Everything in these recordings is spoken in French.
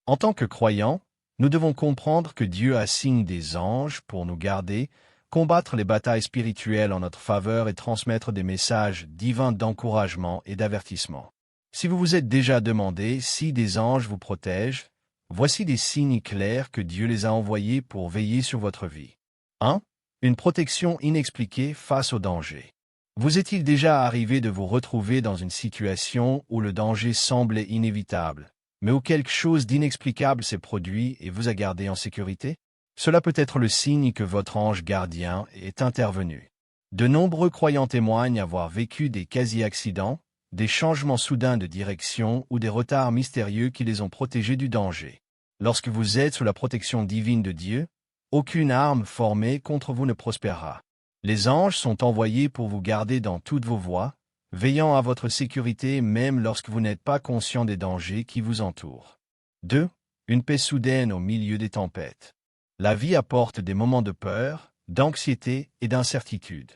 En tant que croyants, nous devons comprendre que Dieu assigne des anges pour nous garder, combattre les batailles spirituelles en notre faveur et transmettre des messages divins d'encouragement et d'avertissement. Si vous vous êtes déjà demandé si des anges vous protègent, voici des signes clairs que Dieu les a envoyés pour veiller sur votre vie. 1. Une protection inexpliquée face au danger. Vous est-il déjà arrivé de vous retrouver dans une situation où le danger semblait inévitable, mais où quelque chose d'inexplicable s'est produit et vous a gardé en sécurité? Cela peut être le signe que votre ange gardien est intervenu. De nombreux croyants témoignent avoir vécu des quasi-accidents, des changements soudains de direction ou des retards mystérieux qui les ont protégés du danger. Lorsque vous êtes sous la protection divine de Dieu, aucune arme formée contre vous ne prospérera. Les anges sont envoyés pour vous garder dans toutes vos voies, veillant à votre sécurité même lorsque vous n'êtes pas conscient des dangers qui vous entourent. 2. Une paix soudaine au milieu des tempêtes. La vie apporte des moments de peur, d'anxiété et d'incertitude.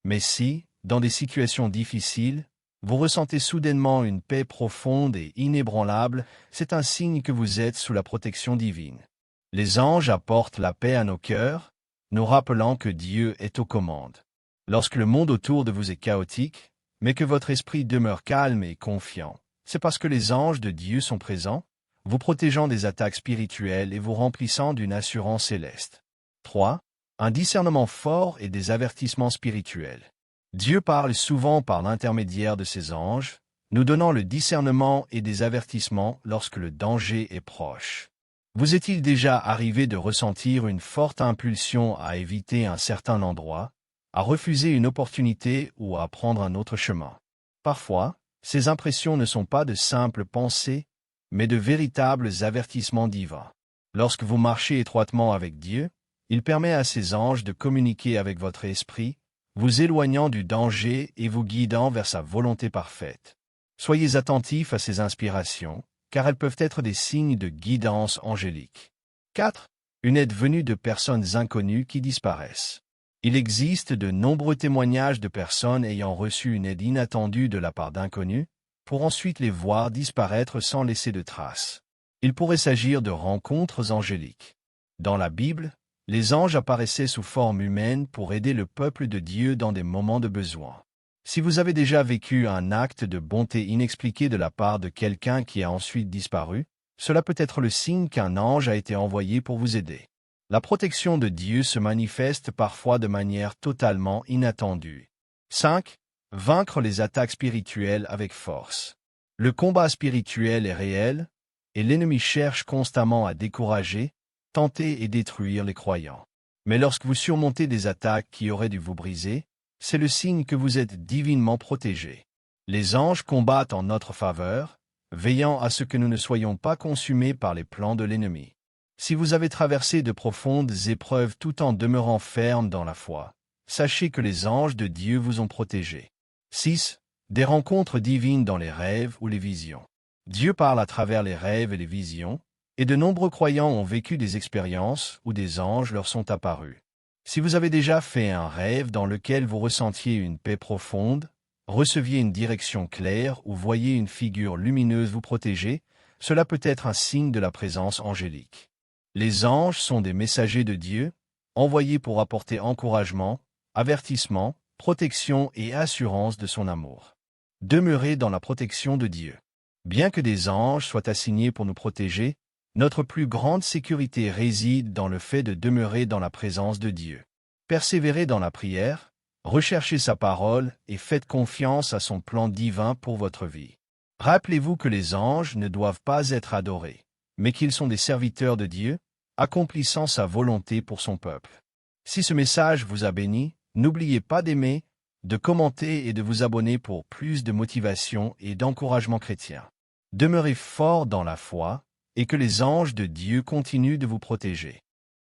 Mais si, dans des situations difficiles, vous ressentez soudainement une paix profonde et inébranlable, c'est un signe que vous êtes sous la protection divine. Les anges apportent la paix à nos cœurs, nous rappelant que Dieu est aux commandes. Lorsque le monde autour de vous est chaotique, mais que votre esprit demeure calme et confiant, c'est parce que les anges de Dieu sont présents, vous protégeant des attaques spirituelles et vous remplissant d'une assurance céleste. 3. Un discernement fort et des avertissements spirituels. Dieu parle souvent par l'intermédiaire de ses anges, nous donnant le discernement et des avertissements lorsque le danger est proche. Vous est-il déjà arrivé de ressentir une forte impulsion à éviter un certain endroit, à refuser une opportunité ou à prendre un autre chemin? Parfois, ces impressions ne sont pas de simples pensées, mais de véritables avertissements divins. Lorsque vous marchez étroitement avec Dieu, il permet à ses anges de communiquer avec votre esprit, vous éloignant du danger et vous guidant vers sa volonté parfaite. Soyez attentifs à ces inspirations, car elles peuvent être des signes de guidance angélique. 4. Une aide venue de personnes inconnues qui disparaissent. Il existe de nombreux témoignages de personnes ayant reçu une aide inattendue de la part d'inconnus, pour ensuite les voir disparaître sans laisser de traces. Il pourrait s'agir de rencontres angéliques. Dans la Bible, les anges apparaissaient sous forme humaine pour aider le peuple de Dieu dans des moments de besoin. Si vous avez déjà vécu un acte de bonté inexpliqué de la part de quelqu'un qui a ensuite disparu, cela peut être le signe qu'un ange a été envoyé pour vous aider. La protection de Dieu se manifeste parfois de manière totalement inattendue. 5. Vaincre les attaques spirituelles avec force. Le combat spirituel est réel, et l'ennemi cherche constamment à décourager, tenter et détruire les croyants. Mais lorsque vous surmontez des attaques qui auraient dû vous briser, c'est le signe que vous êtes divinement protégés. Les anges combattent en notre faveur, veillant à ce que nous ne soyons pas consumés par les plans de l'ennemi. Si vous avez traversé de profondes épreuves tout en demeurant ferme dans la foi, sachez que les anges de Dieu vous ont protégés. 6. Des rencontres divines dans les rêves ou les visions. Dieu parle à travers les rêves et les visions, et de nombreux croyants ont vécu des expériences où des anges leur sont apparus. Si vous avez déjà fait un rêve dans lequel vous ressentiez une paix profonde, receviez une direction claire ou voyez une figure lumineuse vous protéger, cela peut être un signe de la présence angélique. Les anges sont des messagers de Dieu, envoyés pour apporter encouragement, avertissement, protection et assurance de son amour. Demeurez dans la protection de Dieu. Bien que des anges soient assignés pour nous protéger, notre plus grande sécurité réside dans le fait de demeurer dans la présence de Dieu. Persévérez dans la prière, recherchez sa parole et faites confiance à son plan divin pour votre vie. Rappelez-vous que les anges ne doivent pas être adorés, mais qu'ils sont des serviteurs de Dieu, accomplissant sa volonté pour son peuple. Si ce message vous a béni, n'oubliez pas d'aimer, de commenter et de vous abonner pour plus de motivation et d'encouragement chrétien. Demeurez fort dans la foi, et que les anges de Dieu continuent de vous protéger.